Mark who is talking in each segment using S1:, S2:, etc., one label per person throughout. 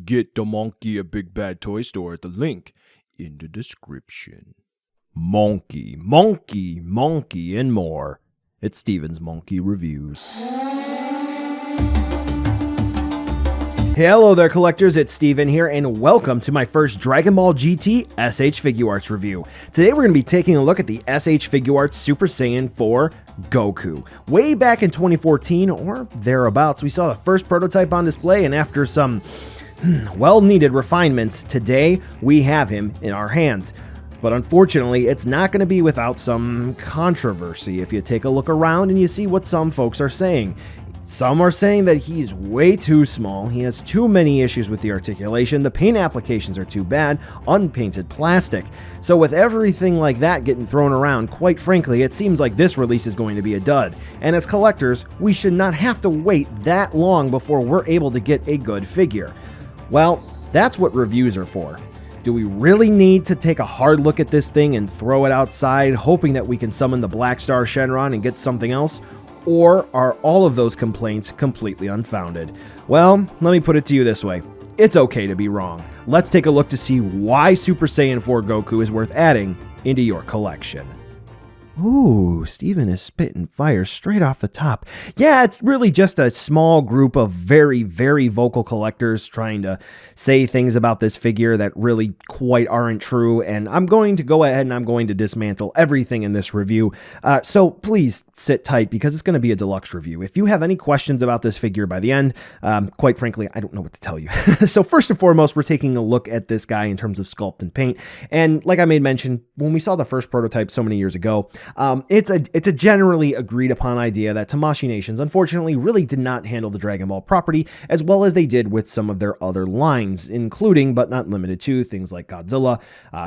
S1: Get the monkey at Big Bad Toy Store at the link in the description. Monkey, monkey, monkey, and more. It's Steven's Monkey Reviews. Hello there, collectors. It's Steven here, and welcome to my first Dragon Ball GT SH Figuarts review. Today, we're going to be taking a look at the SH Figuarts Super Saiyan 4 Goku. Way back in 2014, or thereabouts, we saw the first prototype on display, and after some well-needed refinements, today we have him in our hands. But unfortunately, it's not going to be without some controversy if you take a look around and you see what some folks are saying. Some are saying that he's way too small, he has too many issues with the articulation, the paint applications are too bad, unpainted plastic. So with everything like that getting thrown around, quite frankly, it seems like this release is going to be a dud. And as collectors, we should not have to wait that long before we're able to get a good figure. Well, that's what reviews are for. Do we really need to take a hard look at this thing and throw it outside, hoping that we can summon the Black Star Shenron and get something else? Or are all of those complaints completely unfounded? Well, let me put it to you this way. It's okay to be wrong. Let's take a look to see why Super Saiyan 4 Goku is worth adding into your collection. Ooh, Steven is spitting fire straight off the top. Yeah, it's really just a small group of very, very vocal collectors trying to say things about this figure that really quite aren't true, and I'm going to go ahead and I'm going to dismantle everything in this review. So please sit tight because it's going to be a deluxe review. If you have any questions about this figure by the end, quite frankly, I don't know what to tell you. So first and foremost, we're taking a look at this guy in terms of sculpt and paint, and like I made mention, when we saw the first prototype so many years ago, it's a generally agreed upon idea that Tamashii Nations unfortunately really did not handle the Dragon Ball property as well as they did with some of their other lines, including but not limited to things like Godzilla,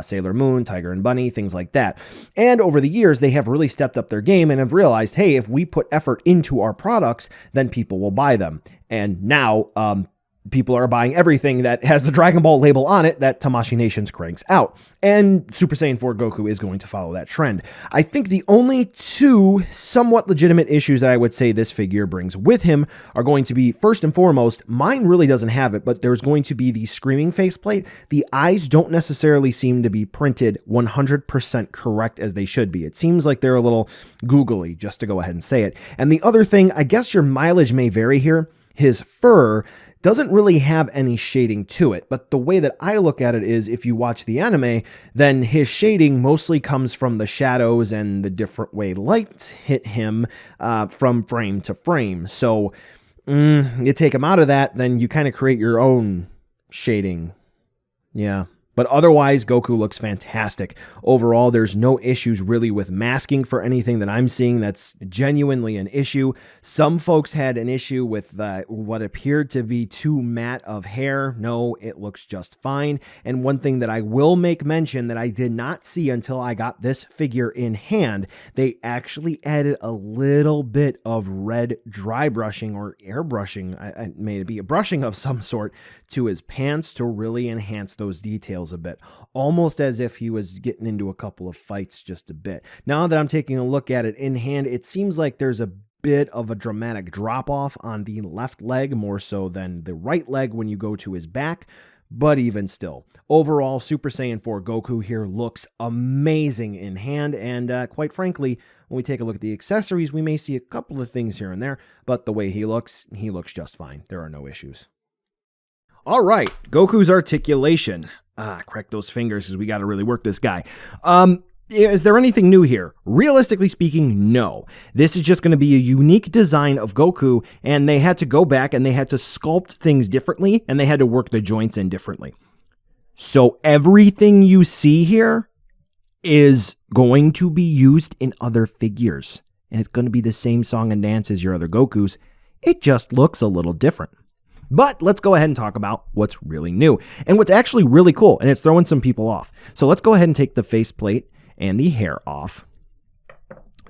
S1: Sailor Moon, Tiger and Bunny, things like that. And over the years, they have really stepped up their game and have realized, hey, if we put effort into our products, then people will buy them. And now, people are buying everything that has the Dragon Ball label on it that Tamashii Nations cranks out. And Super Saiyan 4 Goku is going to follow that trend. I think the only two somewhat legitimate issues that I would say this figure brings with him are going to be, first and foremost, mine really doesn't have it, but there's going to be the screaming faceplate. The eyes don't necessarily seem to be printed 100% correct as they should be. It seems like they're a little googly, just to go ahead and say it. And the other thing, I guess your mileage may vary here, his fur doesn't really have any shading to it, but the way that I look at it is if you watch the anime, then his shading mostly comes from the shadows and the different way lights hit him from frame to frame. So you take him out of that, then you kind of create your own shading. Yeah. But otherwise, Goku looks fantastic. Overall, there's no issues really with masking for anything that I'm seeing that's genuinely an issue. Some folks had an issue with what appeared to be too matte of hair. No, it looks just fine. And one thing that I will make mention that I did not see until I got this figure in hand, they actually added a little bit of red dry brushing or airbrushing, maybe a brushing of some sort, to his pants to really enhance those details a bit, almost as if he was getting into a couple of fights just a bit. Now that I'm taking a look at it in hand, it seems like there's a bit of a dramatic drop off on the left leg, more so than the right leg when you go to his back. But even still, overall, Super Saiyan 4 Goku here looks amazing in hand, and quite frankly, when we take a look at the accessories, we may see a couple of things here and there, but the way he looks just fine. There are no issues. All right, Goku's articulation. Crack those fingers because we got to really work this guy. Is there anything new here? Realistically speaking, no. This is just going to be a unique design of Goku, and they had to go back and they had to sculpt things differently, and they had to work the joints in differently. So everything you see here is going to be used in other figures, and it's going to be the same song and dance as your other Gokus. It just looks a little different. But let's go ahead and talk about what's really new and what's actually really cool, and it's throwing some people off. So let's go ahead and take the faceplate and the hair off.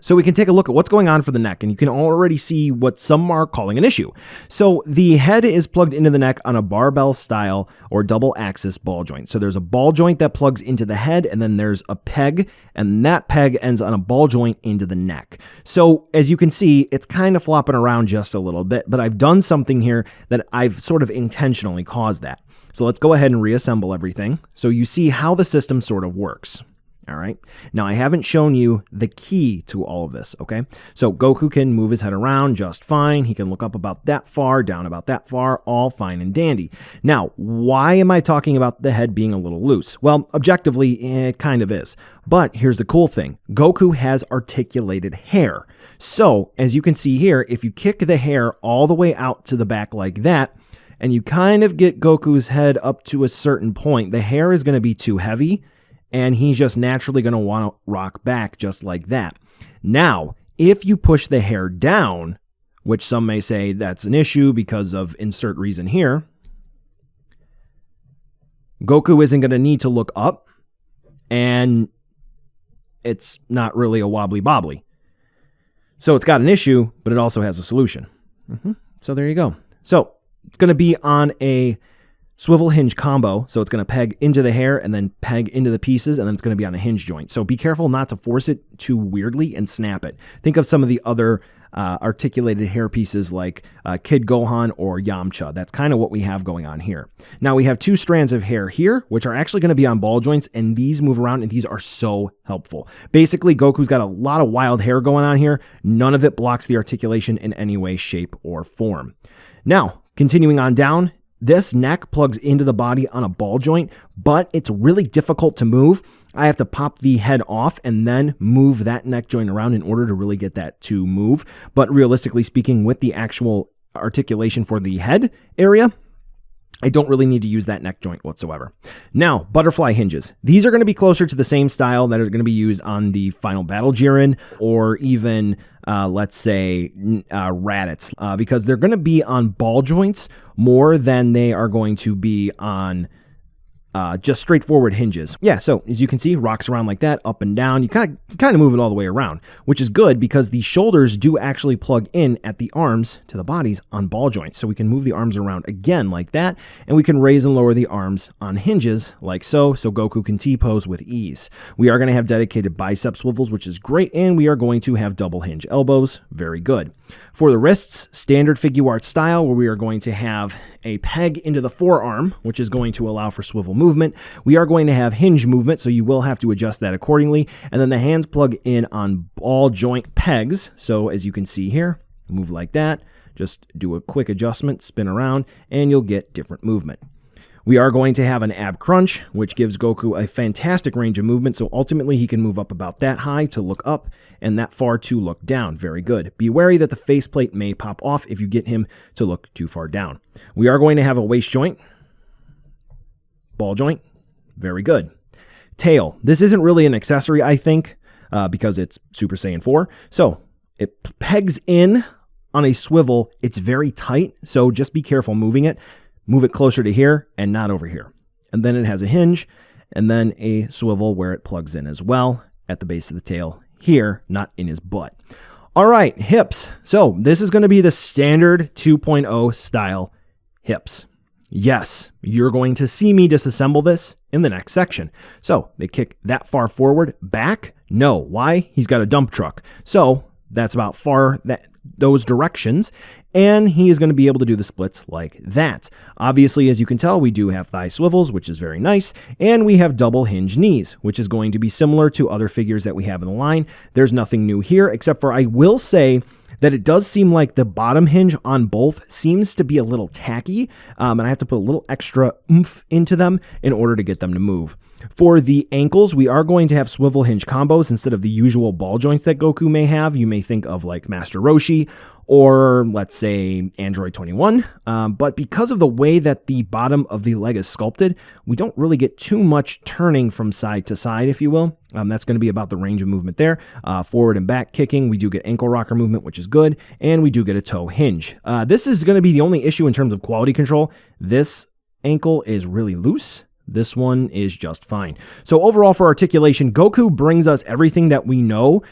S1: So we can take a look at what's going on for the neck, and you can already see what some are calling an issue. So the head is plugged into the neck on a barbell style or double axis ball joint. So there's a ball joint that plugs into the head, and then there's a peg, and that peg ends on a ball joint into the neck. So as you can see, it's kind of flopping around just a little bit, but I've done something here that I've sort of intentionally caused that. So let's go ahead and reassemble everything so you see how the system sort of works. All right. Now, I haven't shown you the key to all of this, okay? So Goku can move his head around just fine. He can look up about that far, down about that far, all fine and dandy. Now, why am I talking about the head being a little loose? Well, objectively, it kind of is. But here's the cool thing. Goku has articulated hair. So, as you can see here, if you kick the hair all the way out to the back like that, and you kind of get Goku's head up to a certain point, the hair is going to be too heavy, and he's just naturally going to want to rock back just like that. Now, if you push the hair down, which some may say that's an issue because of insert reason here, Goku isn't going to need to look up, and it's not really a wobbly bobbly. So it's got an issue, but it also has a solution. So there you go. So it's going to be on a swivel hinge combo, so it's going to peg into the hair and then peg into the pieces, and then it's going to be on a hinge joint. So be careful not to force it too weirdly and snap it. Think of some of the other articulated hair pieces like Kid Gohan or Yamcha. That's kind of what we have going on here. Now we have two strands of hair here, which are actually going to be on ball joints, and these move around, and these are so helpful. Basically, Goku's got a lot of wild hair going on here. None of it blocks the articulation in any way, shape, or form. Now, continuing on down, this neck plugs into the body on a ball joint, but it's really difficult to move. I have to pop the head off and then move that neck joint around in order to really get that to move. But realistically speaking, with the actual articulation for the head area, I don't really need to use that neck joint whatsoever. Now, butterfly hinges. These are going to be closer to the same style that are going to be used on the Final Battle Jiren, or even, let's say, Raditz, because they're going to be on ball joints more than they are going to be on just straightforward hinges. Yeah, so as you can see, rocks around like that, up and down. You kind of move it all the way around, which is good because the shoulders do actually plug in at the arms to the bodies on ball joints. So we can move the arms around again like that, and we can raise and lower the arms on hinges like so Goku can T-pose with ease. We are going to have dedicated bicep swivels, which is great, and we are going to have double hinge elbows. Very good. For the wrists, standard Figuarts style, where we are going to have a peg into the forearm, which is going to allow for swivel movement. We are going to have hinge movement, so you will have to adjust that accordingly. And then the hands plug in on ball joint pegs. So as you can see here, move like that. Just do a quick adjustment, spin around, and you'll get different movement. We are going to have an ab crunch, which gives Goku a fantastic range of movement, so ultimately he can move up about that high to look up and that far to look down. Very good. Be wary that the faceplate may pop off if you get him to look too far down. We are going to have a waist joint, ball joint. Very good. Tail. This isn't really an accessory, I think, because it's Super Saiyan 4. So it pegs in on a swivel. It's very tight, so just be careful moving it. Move it closer to here and not over here. And then it has a hinge and then a swivel where it plugs in as well at the base of the tail here, not in his butt. All right, hips. So this is going to be the standard 2.0 style hips. Yes, you're going to see me disassemble this in the next section. So they kick that far forward, back. No, why? He's got a dump truck. So that's about those directions, and he is going to be able to do the splits like that. Obviously, as you can tell, we do have thigh swivels, which is very nice, and we have double hinge knees, which is going to be similar to other figures that we have in the line. There's nothing new here, except for I will say that it does seem like the bottom hinge on both seems to be a little tacky, and I have to put a little extra oomph into them in order to get them to move. For the ankles, we are going to have swivel hinge combos instead of the usual ball joints that Goku may have. You may think of like Master Roshi or let's say Android 21. But because of the way that the bottom of the leg is sculpted, we don't really get too much turning from side to side, if you will. That's going to be about the range of movement there. Forward and back kicking, we do get ankle rocker movement, which is good, and we do get a toe hinge. This is going to be the only issue in terms of quality control. This ankle is really loose. This one is just fine. So overall for articulation, Goku brings us everything that we know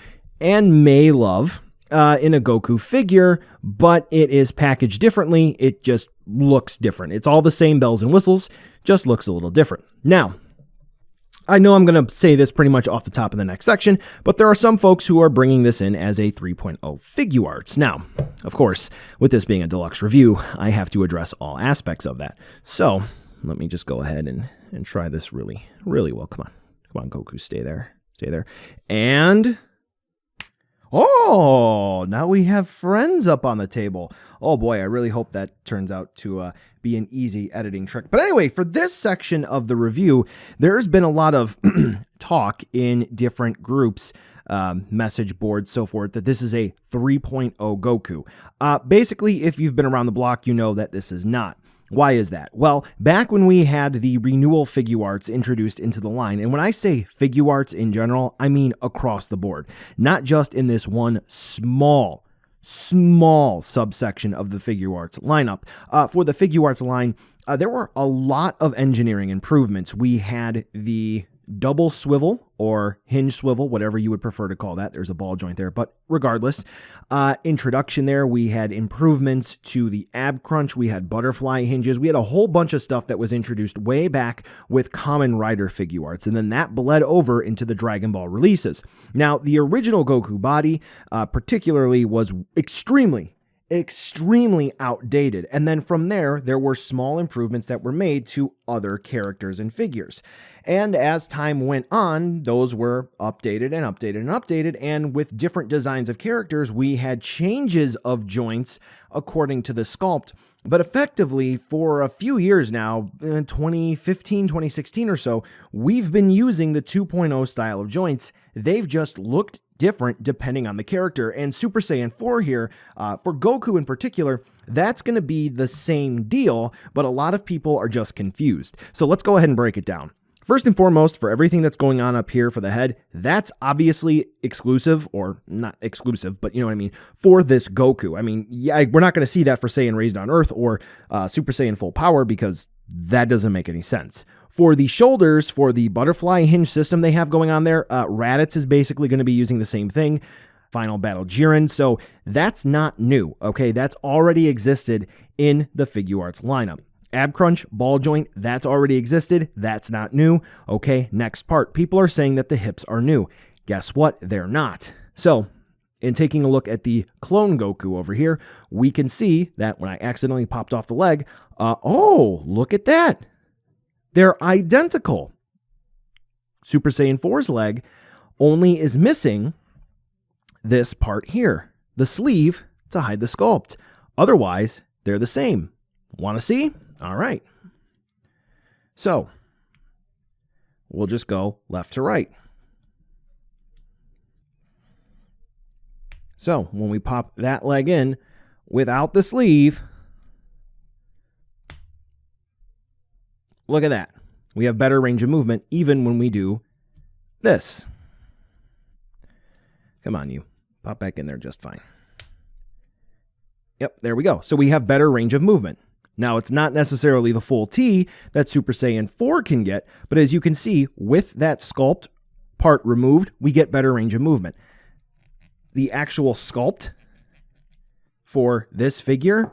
S1: and may love in a Goku figure, but it is packaged differently. It just looks different. It's all the same bells and whistles, just looks a little different. Now, I know I'm going to say this pretty much off the top of the next section, but there are some folks who are bringing this in as a 3.0 Figuarts. Now, of course, with this being a deluxe review, I have to address all aspects of that. So let me just go ahead and try this really well. Come on, Goku, stay there. Stay there. And oh, now we have friends up on the table. Oh boy, I really hope that turns out to be an easy editing trick. But anyway, for this section of the review, there's been a lot of talk in different groups, message boards, so forth, that this is a 3.0 Goku. Basically, if you've been around the block, you know that this is not. Why is that? Well, back when we had the renewal Figuarts introduced into the line, and when I say Figuarts in general, I mean across the board, not just in this one small subsection of the Figuarts lineup. For the Figuarts line, there were a lot of engineering improvements. We had the double swivel or hinge swivel, whatever you would prefer to call that. There's a ball joint there, but regardless, introduction there, we had improvements to the ab crunch. We had butterfly hinges. We had a whole bunch of stuff that was introduced way back with Kamen Rider Figuarts, and then that bled over into the Dragon Ball releases. Now, the original Goku body, particularly, was extremely outdated. And then from there were small improvements that were made to other characters and figures. And as time went on, those were updated and updated and updated. And with different designs of characters, we had changes of joints according to the sculpt. But effectively, for a few years now, 2015, 2016 or so, we've been using the 2.0 style of joints. They've just looked different depending on the character. And Super Saiyan 4 here, for Goku in particular, that's going to be the same deal, but a lot of people are just confused. So let's go ahead and break it down. First and foremost, for everything that's going on up here for the head, that's obviously exclusive, or not exclusive, but you know what I mean, for this Goku. I mean, yeah, we're not going to see that for Saiyan Raised on Earth or Super Saiyan Full Power, because that doesn't make any sense. For the shoulders, for the butterfly hinge system they have going on there, Raditz is basically going to be using the same thing. Final Battle Jiren, so that's not new, okay? That's already existed in the Figuarts lineup. Ab crunch, ball joint, that's already existed. That's not new. Okay, next part. People are saying that the hips are new. Guess what? They're not. So, in taking a look at the clone Goku over here, we can see that when I accidentally popped off the leg, oh, look at that. They're identical. Super Saiyan 4's leg only is missing this part here, the sleeve to hide the sculpt. Otherwise, they're the same. Want to see? All right. So, we'll just go left to right. So, when we pop that leg in without the sleeve, look at that. We have better range of movement even when we do this. Come on, you. Pop back in there just fine. Yep, there we go. So we have better range of movement. Now, it's not necessarily the full T that Super Saiyan 4 can get, but as you can see, with that sculpt part removed, we get better range of movement. The actual sculpt for this figure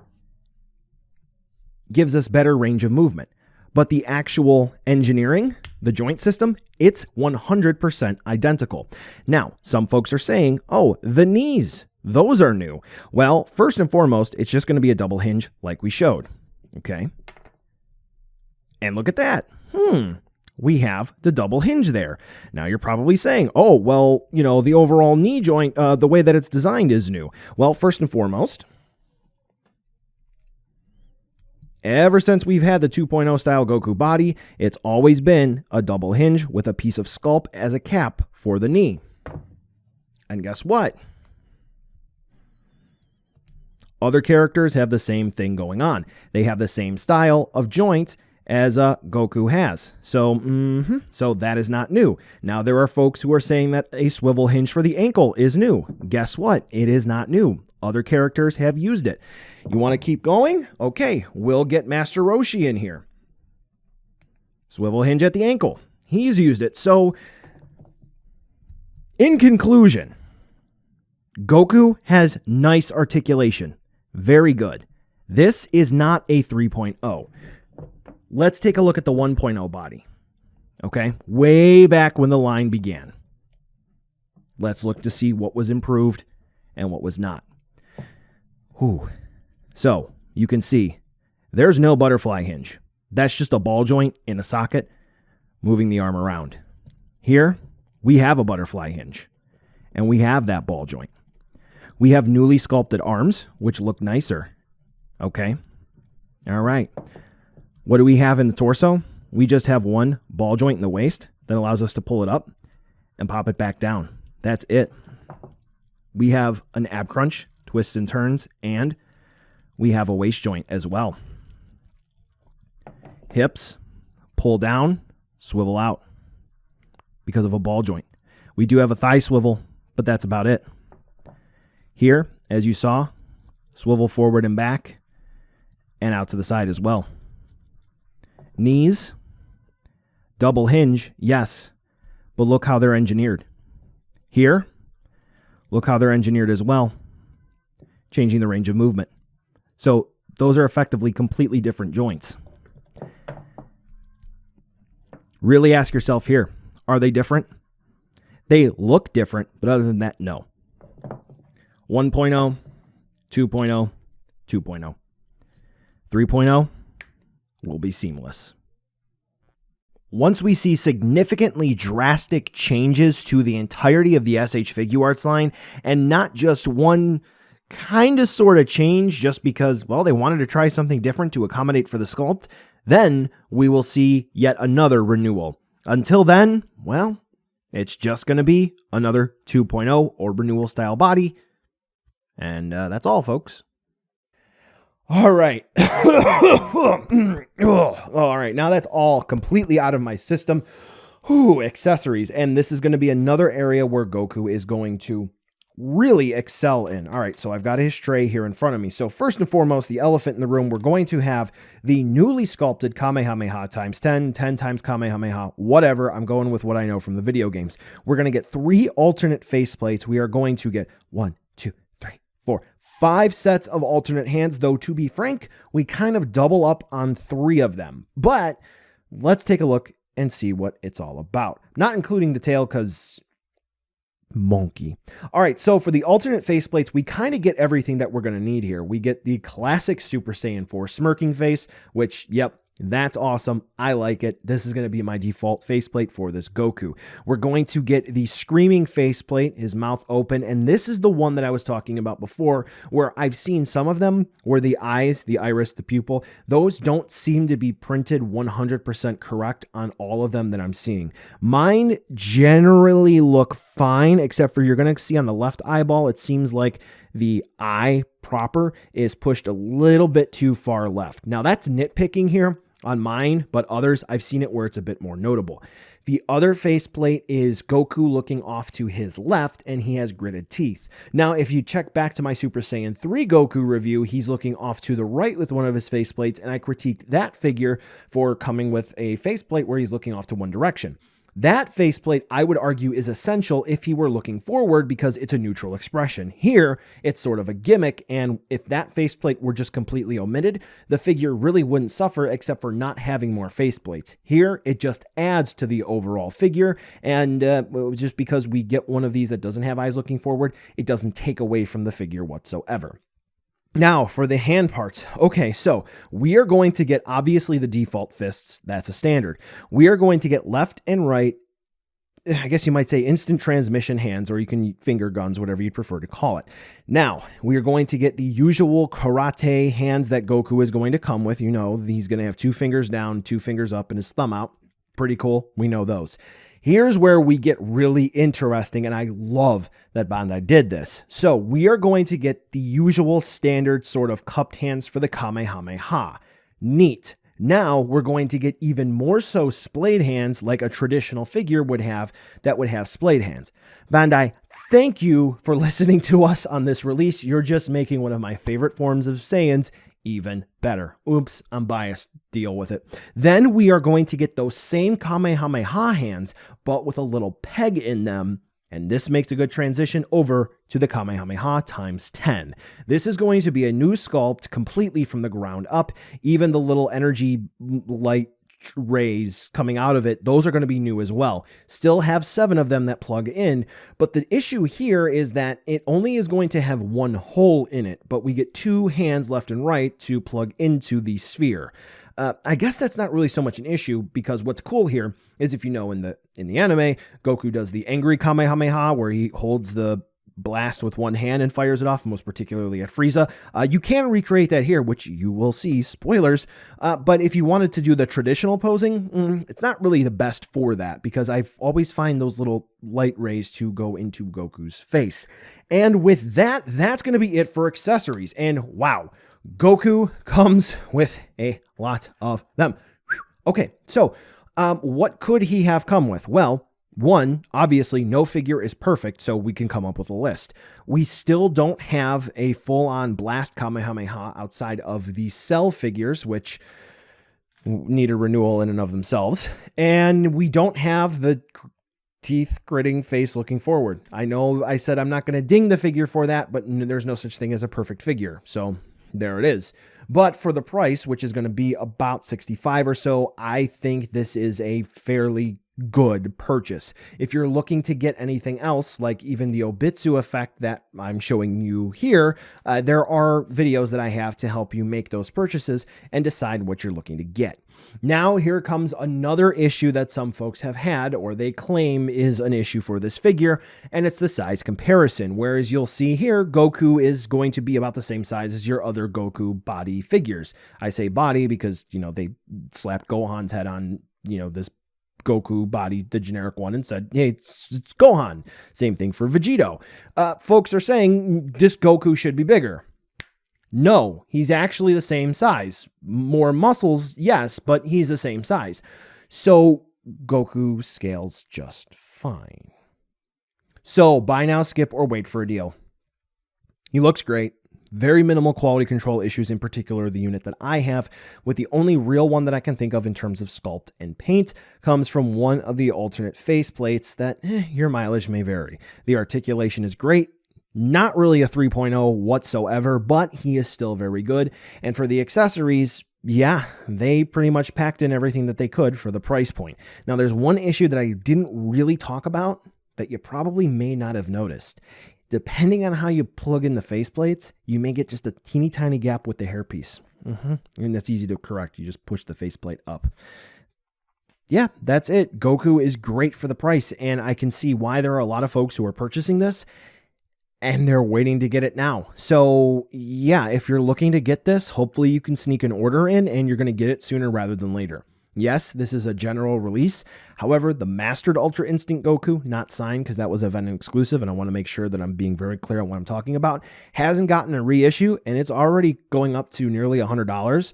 S1: gives us better range of movement, but the actual engineering, the joint system, it's 100% identical. Now, some folks are saying, oh, the knees, those are new. Well, first and foremost, it's just going to be a double hinge like we showed. Okay. And look at that. We have the double hinge there. Now you're probably saying, oh, well, you know, the overall knee joint, the way that it's designed is new. Well, first and foremost, ever since we've had the 2.0 style Goku body, it's always been a double hinge with a piece of sculpt as a cap for the knee. And guess what? Other characters have the same thing going on. They have the same style of joint as Goku has. So, so that is not new. Now, there are folks who are saying that a swivel hinge for the ankle is new. Guess what? It is not new. Other characters have used it. You want to keep going? Okay, we'll get Master Roshi in here. Swivel hinge at the ankle. He's used it. So, in conclusion, Goku has nice articulation. Very good. This is not a 3.0. Let's take a look at the 1.0 body. Okay, way back when the line began. Let's look to see what was improved and what was not. Whew. So, you can see, there's no butterfly hinge. That's just a ball joint in a socket moving the arm around. Here, we have a butterfly hinge, and we have that ball joint. We have newly sculpted arms, which look nicer. Okay. All right. What do we have in the torso? We just have one ball joint in the waist that allows us to pull it up and pop it back down. That's it. We have an ab crunch, twists and turns, and we have a waist joint as well. Hips, pull down, swivel out because of a ball joint. We do have a thigh swivel, but that's about it. Here, as you saw, swivel forward and back and out to the side as well. Knees, double hinge, yes, but look how they're engineered. Here, look how they're engineered as well, changing the range of movement. So those are effectively completely different joints. Really ask yourself here, are they different? They look different, but other than that, no. 1.0, 2.0, 2.0. 3.0 will be seamless. Once we see significantly drastic changes to the entirety of the SH Figuarts line, and not just one kind of sort of change just because, well, they wanted to try something different to accommodate for the sculpt, then we will see yet another renewal. Until then, well, it's just going to be another 2.0 or renewal style body. And that's all, folks. All right. All right. Now that's all completely out of my system. Whew, accessories. And this is going to be another area where Goku is going to really excel in. All right, so I've got his tray here in front of me. So first and foremost, the elephant in the room, we're going to have the newly sculpted Kamehameha times 10, 10 times Kamehameha, whatever. I'm going with what I know from the video games. We're going to get 3 alternate faceplates. We are going to get 1, 2, 3, 4, 5 sets of alternate hands, though to be frank, we kind of double up on 3 of them. But let's take a look and see what it's all about. Not including the tail, because monkey. All right, so for the alternate faceplates, we kind of get everything that we're going to need here. We get the classic Super Saiyan 4 smirking face, which, yep, that's awesome. I like it. This is going to be my default faceplate for this Goku. We're going to get the screaming faceplate, his mouth open, and this is the one that I was talking about before, where I've seen some of them where the eyes, the iris, the pupil, those don't seem to be printed 100% correct on all of them that I'm seeing. Mine generally look fine, except for you're going to see on the left eyeball, it seems like the eye proper is pushed a little bit too far left. Now that's nitpicking here on mine, but others, I've seen it where it's a bit more notable. The other faceplate is Goku looking off to his left, and he has gritted teeth. Now, if you check back to my Super Saiyan 3 Goku review, he's looking off to the right with one of his faceplates, and I critiqued that figure for coming with a faceplate where he's looking off to one direction. That faceplate, I would argue, is essential if he were looking forward because it's a neutral expression. Here, it's sort of a gimmick, and if that faceplate were just completely omitted, the figure really wouldn't suffer except for not having more faceplates. Here, it just adds to the overall figure, and just because we get one of these that doesn't have eyes looking forward, it doesn't take away from the figure whatsoever. Now, for the hand parts. Okay, so we are going to get, obviously, the default fists. That's a standard. We are going to get left and right, I guess you might say instant transmission hands, or you can finger guns, whatever you'd prefer to call it. Now, we are going to get the usual karate hands that Goku is going to come with. You know, he's going to have 2 fingers down, 2 fingers up, and his thumb out. Pretty cool. We know those. Here's where we get really interesting, and I love that Bandai did this. So we are going to get the usual standard sort of cupped hands for the Kamehameha. Neat. Now we're going to get even more so splayed hands like a traditional figure would have that would have splayed hands. Bandai, thank you for listening to us on this release. You're just making one of my favorite forms of Saiyans even better. Oops, I'm biased. Deal with it. Then we are going to get those same Kamehameha hands, but with a little peg in them. And this makes a good transition over to the Kamehameha times 10. This is going to be a new sculpt completely from the ground up. Even the little energy light rays coming out of it, those are going to be new as well. Still have 7 of them that plug in, but the issue here is that it only is going to have 1 hole in it, but we get 2 hands left and right to plug into the sphere. I guess that's not really so much an issue, because what's cool here is, if you know, in the anime, Goku does the angry Kamehameha where he holds the blast with 1 hand and fires it off, most particularly at Frieza. You can recreate that here, which you will see, spoilers, but if you wanted to do the traditional posing, it's not really the best for that, because I always find those little light rays to go into Goku's face. And with that, that's going to be it for accessories. And wow, Goku comes with a lot of them. Okay, so what could he have come with? Well, 1, obviously, no figure is perfect, so we can come up with a list. We still don't have a full-on Blast Kamehameha outside of the Cell figures, which need a renewal in and of themselves. And we don't have the teeth gritting face looking forward. I know I said I'm not going to ding the figure for that, but there's no such thing as a perfect figure, so there it is. But for the price, which is going to be about $65 or so, I think this is a fairly good purchase. If you're looking to get anything else, like even the Obitsu effect that I'm showing you here, there are videos that I have to help you make those purchases and decide what you're looking to get. Now, here comes another issue that some folks have had, or they claim is an issue for this figure, and it's the size comparison. Whereas you'll see here, Goku is going to be about the same size as your other Goku body figures. I say body because, you know, they slapped Gohan's head on, you know, this Goku body, the generic one, and said, hey, it's Gohan. Same thing for Vegito. Folks are saying this Goku should be bigger. No, he's actually the same size. More muscles, yes, but he's the same size. So Goku scales just fine. So buy now, skip, or wait for a deal. He looks great. Very minimal quality control issues, in particular the unit that I have, with the only real one that I can think of in terms of sculpt and paint comes from one of the alternate face plates that your mileage may vary. The articulation is great. Not really a 3.0 whatsoever, but he is still very good. And for the accessories, yeah, they pretty much packed in everything that they could for the price point. Now, there's one issue that I didn't really talk about that you probably may not have noticed. Depending on how you plug in the faceplates, you may get just a teeny tiny gap with the hairpiece. And that's easy to correct. You just push the faceplate up. Yeah, that's it. Goku is great for the price, and I can see why there are a lot of folks who are purchasing this and they're waiting to get it now. So yeah, if you're looking to get this, hopefully you can sneak an order in and you're going to get it sooner rather than later. Yes, this is a general release. However, the Mastered Ultra Instinct Goku, not signed because that was event exclusive, and I want to make sure that I'm being very clear on what I'm talking about, hasn't gotten a reissue, and it's already going up to nearly $100.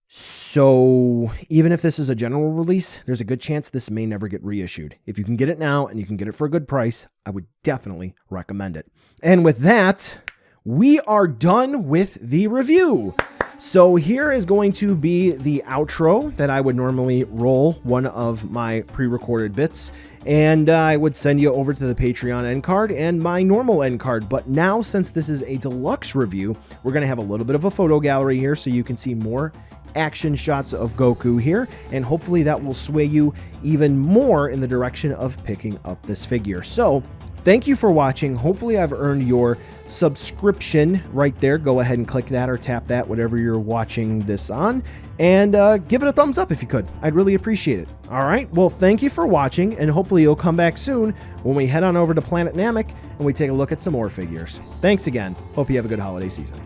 S1: So even if this is a general release, there's a good chance this may never get reissued. If you can get it now and you can get it for a good price, I would definitely recommend it. And with that, we are done with the review. So here is going to be the outro that I would normally roll one of my pre-recorded bits, and I would send you over to the Patreon end card and my normal end card. But now, since this is a deluxe review, we're going to have a little bit of a photo gallery here so you can see more action shots of Goku here, and hopefully that will sway you even more in the direction of picking up this figure. So thank you for watching. Hopefully I've earned your subscription right there. Go ahead and click that or tap that, whatever you're watching this on, and give it a thumbs up if you could. I'd really appreciate it. All right, well, thank you for watching, and hopefully you'll come back soon when we head on over to Planet Namek and we take a look at some more figures. Thanks again. Hope you have a good holiday season.